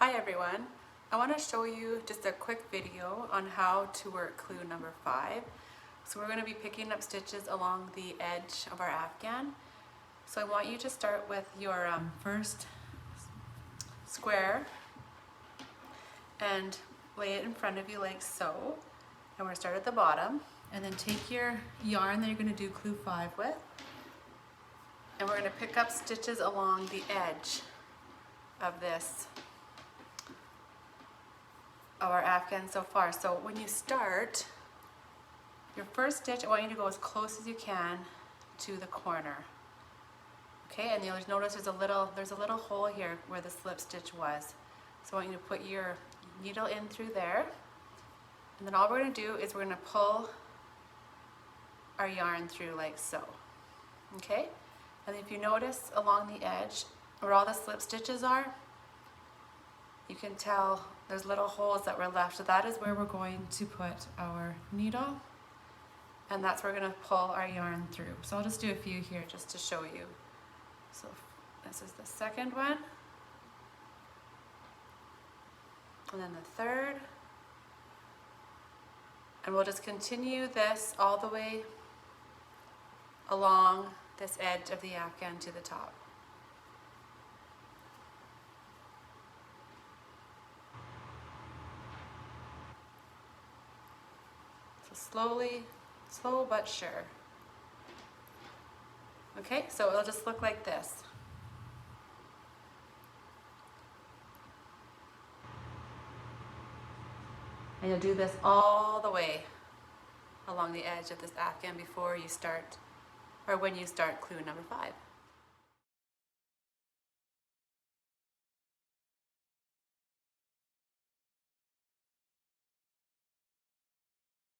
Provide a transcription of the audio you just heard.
Hi everyone, I want to show you just a quick video on how to work clue number 5. So we're going to be picking up stitches along the edge of our Afghan. So I want you to start with your first square and lay it in front of you like so. And we're going to start at the bottom and then take your yarn that you're going to do clue 5 with, and we're going to pick up stitches along the edge of this of our Afghan so far. So when you start your first stitch, I want you to go as close as you can to the corner. Okay, and you'll notice there's a little hole here where the slip stitch was. So I want you to put your needle in through there, and then all we're going to do is we're going to pull our yarn through like so. Okay, and if you notice along the edge where all the slip stitches are, you can tell there's little holes that were left. So that is where we're going to put our needle, and that's where we're going to pull our yarn through. So I'll just do a few here just to show you. So this is the second one, and then the third, and we'll just continue this all the way along this edge of the Afghan to the top. Slowly, slow but sure. Okay, so it'll just look like this. And you'll do this all the way along the edge of this Afghan before you start, or when you start clue number 5.